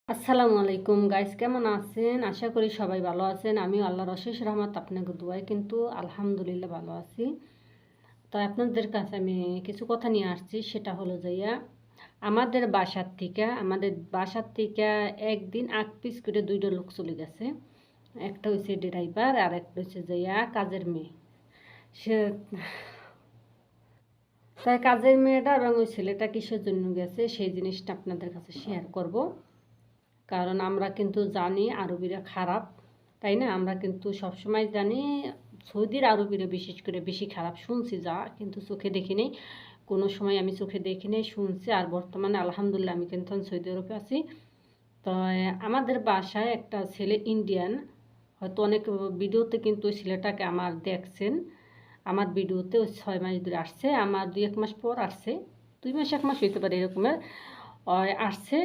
আসসালামু আলাইকুম গাইস, কেমন আছেন? আশা করি সবাই ভালো আছেন। আমিও আল্লাহর অশেষ রহমত আপনাকে দোয়ায় কিন্তু আলহামদুলিল্লাহ ভালো আছি। তো আপনাদের কাছে আমি কিছু কথা নিয়ে আসছি, সেটা হলো যাইয়া আমাদের বাসার থেকে একদিন আগ পিস করে দুইটা লোক চলে গেছে। একটা হচ্ছে ড্রাইভার আর একটা হচ্ছে যাইয়া কাজের মেয়ে। সে তাই কাজের মেয়েটা এবং ওই ছেলেটা কিসের জন্য গেছে সেই জিনিসটা আপনাদের কাছে শেয়ার করব। কারণ আমরা কিন্তু জানি আরবিরা খারাপ, তাই না? আমরা কিন্তু সবসময় জানি সৌদির আরবিরা বিশেষ করে বেশি খারাপ, শুনছি যা, কিন্তু চোখে দেখি নেই। কোনো সময় আমি চোখে দেখি নেই, শুনছি। আর বর্তমানে আলহামদুলিল্লাহ আমি কিন্তু সৌদি আরবে আছি। তো আমাদের বাসায় একটা ছেলে ইন্ডিয়ান, হয়তো অনেক ভিডিওতে কিন্তু ওই ছেলেটাকে আমার দেখছেন। আমার ভিডিওতে ওই 6 মাস ধরে আসছে, আমার 2-1 মাস পর আসছে, 2 মাস 1 মাস হইতে পারে এরকমের আসছে।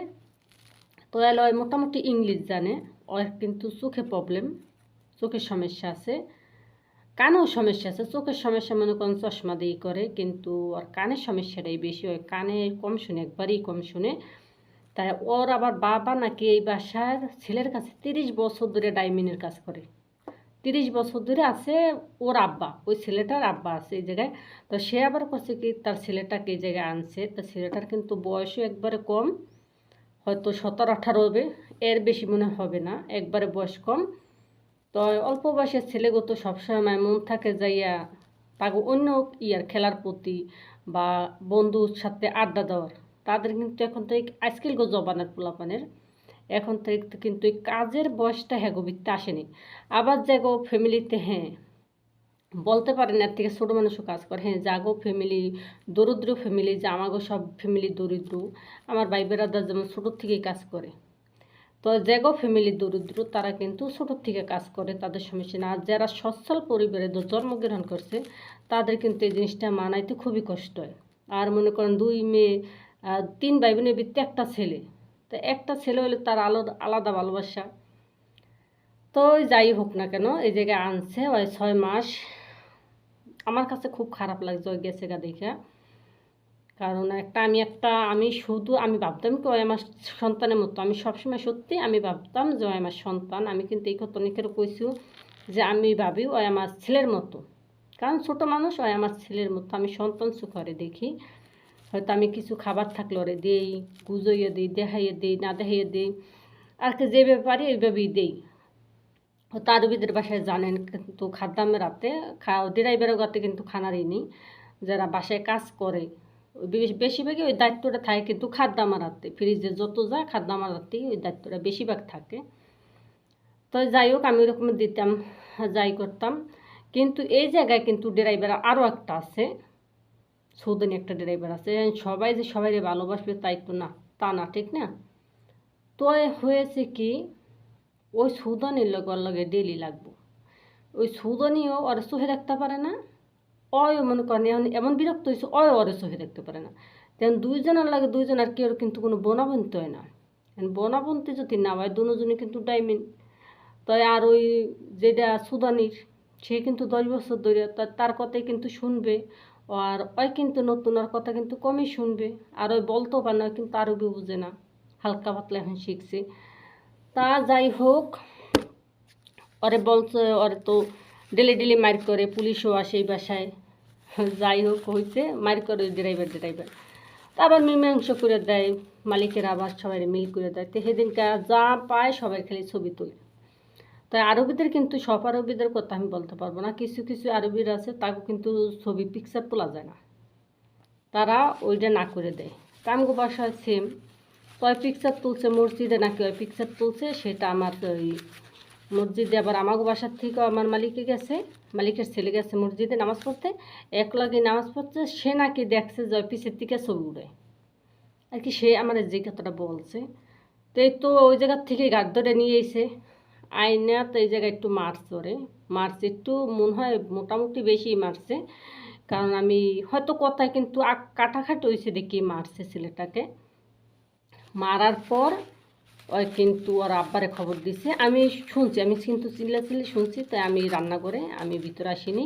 তো এলো মোটামুটি ইংলিশ জানে। ওর কিন্তু চোখে প্রবলেম, চোখের সমস্যা আছে, কানেও সমস্যা আছে। চোখের সমস্যা মনে করেন চশমা দিয়ে করে, কিন্তু ওর কানের সমস্যাটাই বেশি হয়, কানে কম শুনে, একবারই কম শুনে। তাই ওর আবার বাবা নাকি এই বাসার ছেলের কাছে 30 বছর ধরে ডাইমিনের কাজ করে, 30 বছর ধরে আছে। ওর আব্বা, ওই ছেলেটার আব্বা আছে এই জায়গায়। তো সে আবার করছে কি, তার ছেলেটাকে এই জায়গায় আনছে। তো ছেলেটার কিন্তু বয়সও একবারে কম, হয়তো 17-18 হবে, এর বেশি মনে হবে না, একবারে বয়স কম। তো অল্প বয়সের ছেলেগো তো সবসময় মন থাকে যাইয়া তাকে অন্য ইয়ার খেলার প্রতি বা বন্ধুর সাথে আড্ডা দেওয়ার। তাদের কিন্তু এখন তো এই আজকাল গো জবানের পোলাপানের এখন থেকে কিন্তু এই কাজের বয়সটা হ্যাগোবিতে আসেনি। আবার যাগো ফ্যামিলিতে, হ্যাঁ বলতে পারেন এর থেকে ছোটো মানুষও কাজ করে, হ্যাঁ জাগো ফ্যামিলি দরিদ্র ফ্যামিলি, যে আমাগো সব ফ্যামিলি দরিদ্র, আমার ভাই বেড়াদার যেমন ছোটোর থেকেই কাজ করে। তো যেগো ফ্যামিলি দরিদ্র তারা কিন্তু ছোটোর থেকে কাজ করে, তাদের সমস্যা না। আর যারা সচ্ছল পরিবারে জন্মগ্রহণ করছে তাদের কিন্তু এই জিনিসটা মানাইতে খুবই কষ্ট হয়। আর মনে করেন 2 মেয়ে, 3 ভাই বোনের ভিত্তি একটা ছেলে, তো একটা ছেলে হলে তার আলাদা ভালোবাসা। তো যাই হোক না কেন এই জায়গায় আনছে ওই 6 মাস। আমার কাছে খুব খারাপ লাগছে ওই গেছে গা দেখা। কারণ আমি ভাবতাম কি ওই আমার সন্তানের মতো, আমি সবসময় সত্যি আমি ভাবতাম যে ওই আমার সন্তান। আমি কিন্তু এই কথা অনেকেরও কইছি যে আমি ভাবি ওই আমার ছেলের মতো, কারণ ছোটো মানুষ ওই আমার ছেলের মতো। আমি সন্তান সুখরে দেখি, হয়তো আমি কিছু খাবার থাকলে ওরে দেই, গুজইয়ে দিই, দেখাইয়ে দিই, না দেখাইয়ে দিই, আর কি যে ব্যাপারে এইভাবেই দেই। হয়তো আরবিদের বাসায় জানেন কিন্তু খাদ্দামের রাতে ড্রাইভারের গাতে কিন্তু খানারই নেই, যারা বাসায় কাজ করে বেশিরভাগই ওই দায়িত্বটা থাকে কিন্তু খাদ্দামার হাতে, ফ্রিজে যত যা খাদ্দামার হাতেই ওই দায়িত্বটা বেশিরভাগ থাকে। তো যাই হোক আমি ওরকম দিতাম, যাই করতাম। কিন্তু এই জায়গায় কিন্তু ড্রাইভার আরও একটা আছে, সৌদানি একটা ড্রাইভার আছে। সবাই যে সবাই ভালোবাসবে তাই তো না, তা না, ঠিক না? তো হয়েছে কি, ওই সৌদানির লগে ডেলি লাগবো, ওই সৌদানিও ওরা চোখে দেখতে পারে না। অয় মনে করেন এমন এমন বিরক্ত হয়েছে, ওরে চোখে দেখতে পারে না। যেন দুইজনের লাগে দুইজন, আর কেউ কিন্তু কোনো বনাবন্তি হয় না। বনাবন্তি যদি না হয় দুজনে কিন্তু ডাইমিন। তাই আর ওই যেটা সুদানির, সে কিন্তু 10 বছর ধরে তার কথাই কিন্তু শুনবে। আর ওই কিন্তু নতুন আর কথা কিন্তু কমই শুনবে। আর ওই বলতেও পারে না, কিন্তু আরবি বুঝে না, হালকা পাতলা এখন শিখছে। তা যাই হোক, ওরে বলছে ওরে তো ডেলি ডেলি মার করে, পুলিশও আসে এই বাসায়। যাই হোক হয়েছে, মার করে ড্রাইভার তা আবার মীমাংসা করে দেয় মালিকের, আবার সবাই মিল করে দেয়। তো সেদিনকে যা পায় সবাই খালি ছবি তোলে। তাই আরবিদের কিন্তু সব আরবিদের কথা আমি বলতে পারবো না, কিছু কিছু আরবির আছে তাকে কিন্তু ছবি পিকচার তোলা যায় না, তারা ওইটা না করে দেয়। কামগো বাসায় সেম, তো ওই পিকচার তুলছে মসজিদে, নাকি ওই পিকচার তুলছে সেটা আমার ওই মসজিদে। আবার আমাকে বাসার থেকে আমার মালিকে গেছে, মালিকের ছেলে গেছে মসজিদে নামাজ পড়তে, এক লাগে নামাজ পড়ছে, সে নাকি দেখছে যে পিছের থেকে ছবি উড়ে আর কি। সে আমার যে কথাটা বলছে, তো এই তো ওই জায়গার থেকে গাছ ধরে নিয়ে এসে আইনা, তো এই জায়গায় একটু মারছে, ওরে মারছে একটু, মনে হয় মোটামুটি বেশি মারছে। কারণ আমি হয়তো কথায় কিন্তু কাটাখাটি হয়েছে দেখি মারছে ছেলেটাকে। মারার পর ওই কিন্তু ওর আব্বারে খবর দিছে, আমি শুনছি, আমি কিন্তু চিল্লাচিল্লি শুনছি। তাই আমি রান্না করে আমি ভিতরে আসিনি,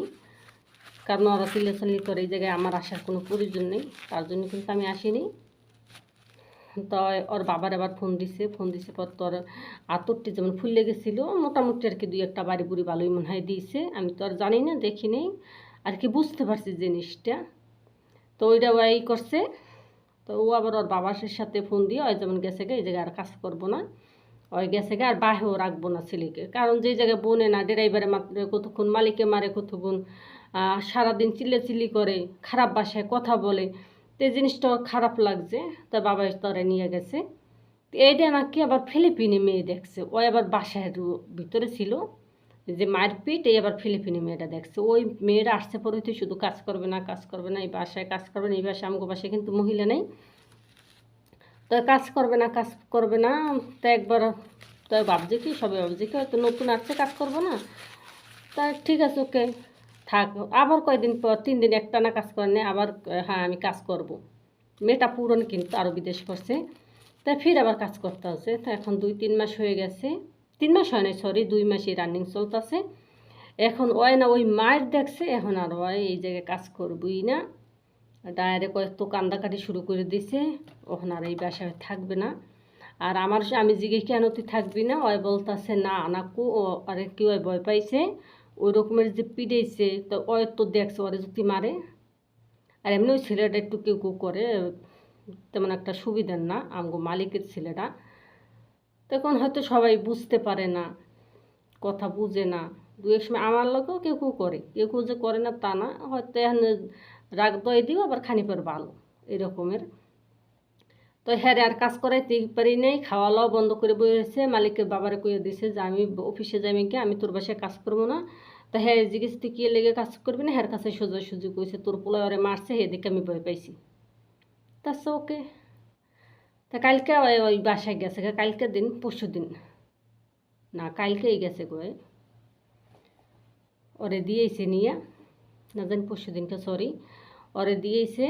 কারণ ওরা চিল্লাচিল্লি করে এই জায়গায় আমার আসার কোনো প্রয়োজন নেই, তার জন্য কিন্তু আমি আসিনি। তো ওর বাবার আবার ফোন দিছে পর তোর আতরটি যেমন ফুলে গেছিলো মোটামুটি আর কি 2-1টা বাড়ি বুড়ি ভালোই মনে হয় দিয়েছে, আমি তো আর জানি না, দেখি নেই আর কি, বুঝতে পারছি জিনিসটা। তো ওইটা ওই করছে। তো ও আবার ওর বাবার সাথে ফোন দিয়ে ওই যেমন গেছে গে এই জায়গায় আর কাজ করবো না, ওই গেছে গে আর বাহেও রাখবো না ছেলেকে, কারণ যে জায়গায় বোনে না ড্রাইভারে মাত্র কতক্ষণ মালিকে মারে, কতক্ষণ সারাদিন চিল্লি করে, খারাপ ভাষায় কথা বলে, তো এই জিনিসটা ওর খারাপ লাগছে। তা বাবা তরে নিয়ে গেছে। এইটা নাকি আবার ফিলিপিনি মেয়ে দেখছে, ও আবার বাসায় ভিতরে ছিল যে মারপিট, এই আবার ফিলিপিনি মেয়েটা দেখছে। ওই মেয়েরা আসছে পরে তুই শুধু কাজ করবে না, কাজ করবে না, এই বাসায় কাজ করবে না, এই বাসায় আমগো বাসায় কিন্তু মহিলা নেই, তো কাজ করবে না, কাজ করবে না। তো একবার তো ভাবছে কি, সবাই ভাবছে কি হয়তো নতুন আসছে কাজ করবো না, তা ঠিক আছে ওকে থাক। আবার কয়দিন পর 3 দিন একটানা কাজ করে নেই, আবার হ্যাঁ আমি কাজ করব। মেয়েটা পুরনো কিন্তু আরও বিদেশ করছে, তাই ফির আবার কাজ করতে আছে। তো এখন 2-3 মাস হয়ে গেছে, 3 মাস হয় নাই, সরি 2 মাসই রানিং চলতেছে। এখন ওই না ওই মায়ের দেখছে, এখন আর ওই এই জায়গায় কাজ করবই না, ডাইরেক্ট কয়েক তো কান্দাকাটি শুরু করে দিছে, ওখান আর এই বাসায় থাকবে না। আর আমার আমি জিজ্ঞেস কেন তুই থাকবি না, ওই বলতেছে না নাকু, ও আরে কি ওই ভয় পাইছে, ওই রকমের যে পিড়েছে, তো ওই তো দেখছে ওরে যদি মারে। আর এমনি ওই ছেলেটা একটু কেউ কেউ করে, তেমন একটা সুবিধার না, আমগো মালিকের ছেলেটা। তখন হয়তো সবাই বুঝতে পারে না, কথা বুঝে না, 2-1 সময় আমার লোকও কেউ কেউ করে, কেউ কেউ যে করে না তা না, হয়তো এখন রাগ দয় দিও আবার খানিপের ভালো এরকমের। তো হ্যাঁ আর কাজ করাইতে পারি নাই, খাওয়ালাও বন্ধ করে বই রয়েছে। মালিকের বাবারে কইয়ে দিছে যে আমি অফিসে যাইমি কি, আমি তোর বাসায় কাজ করবো না। তা হ্যাঁ জিজ্ঞেস তুই কি লেগে কাজ করবি না, হ্যার কাছে সোজাসুজি কইছে তোর পোলায় ওরে মারছে, এদিকে আমি ভয় পাইছি। তা ওকে। তা কালকে ওই ওই বাসায় গেছে, কালকে দিন পরশু দিন না কালকেই গেছে গো, ওরে দিয়েছে নিয়ে, না জানি পরশু দিনকে, সরি, ওরে দিয়েছে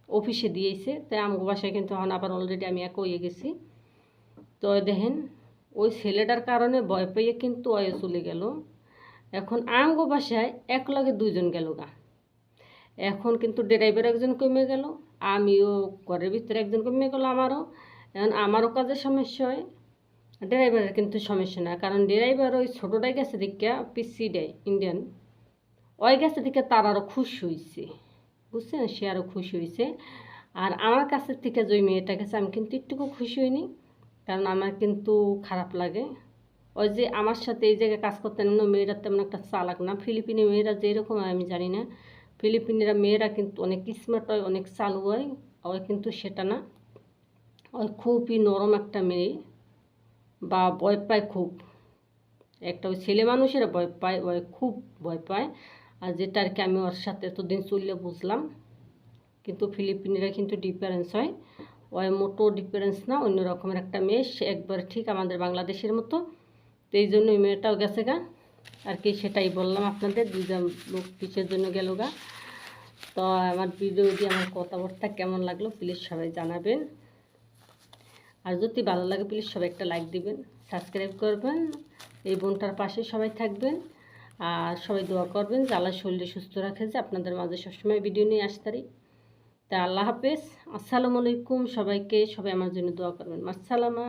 অফিসে দিয়েছে। তাই আমগো বাসায় কিন্তু এখন আবার অলরেডি আমি এক হয়ে গেছি। তো দেখেন ওই ছেলেটার কারণে ভয় পেয়ে কিন্তু ওই চলে গেল। এখন আমগো বাসায় এক লগে 2 জন গেল গা। এখন কিন্তু ড্রাইভার একজন কমে গেল, আমিও ঘরের ভিতরে একজন কমে গেল আমারও। এখন আমারও কাজের সমস্যা হয়, ড্রাইভারের কিন্তু সমস্যা না, কারণ ড্রাইভার ওই ছোটোটাই গেছে দিকে পিসি দেয় ইন্ডিয়ান, ওই গেছে দিকে তার আরও খুশি হয়েছে, বুঝছেন, সে আরও খুশি হয়েছে। আর আমার কাছের থেকে যে মেয়েটা গেছে আমি কিন্তু একটুকু খুশি হইনি, কারণ আমার কিন্তু খারাপ লাগে। ওই যে আমার সাথে এই জায়গায় কাজ করতে অন্য মেয়েরা তেমন একটা চালাক না, ফিলিপিনি মেয়েরা যেরকম আমি জানি না, ফিলিপিনিরা মেয়েরা কিন্তু অনেক স্মার্ট হয়, অনেক চালু হয়, ওই কিন্তু সেটা না, ওই খুবই নরম একটা মেয়ে, বা ভয় পায় খুব, একটা ওই ছেলে মানুষেরা ভয় পায়, ওই খুব ভয় পায়। আর যেটা আর কি আমি ওর সাথে এতদিন চললে বুঝলাম, কিন্তু ফিলিপিনিরা কিন্তু ডিফারেন্স হয়, ওই মোটো ডিফারেন্স না, অন্য রকমের একটা মেয়ে, সে একবার ঠিক আমাদের বাংলাদেশের মতো। তো এই জন্য ওই মেয়েটাও গেছে গা আর কি, সেটাই বললাম আপনাদের, 2জন লোক কিসের জন্য গেল গা। তো আমার ভিডিও দিয়ে আমার কথাবার্তা কেমন লাগলো প্লিজ সবাই জানাবেন, আর যদি ভালো লাগে প্লিজ সবাই একটা লাইক দিবেন, সাবস্ক্রাইব করবেন, এই বোনটার পাশে সবাই থাকবেন, আর সবাই দোয়া করবেন যে আল্লাহ শরীরে সুস্থ রাখে, যে আপনাদের মাঝে সবসময় ভিডিও নিয়ে আসতারি। তা আল্লাহ হাফেজ, আসসালামু আলাইকুম সবাইকে, সবাই আমার জন্য দোয়া করবেন, আসসালামা।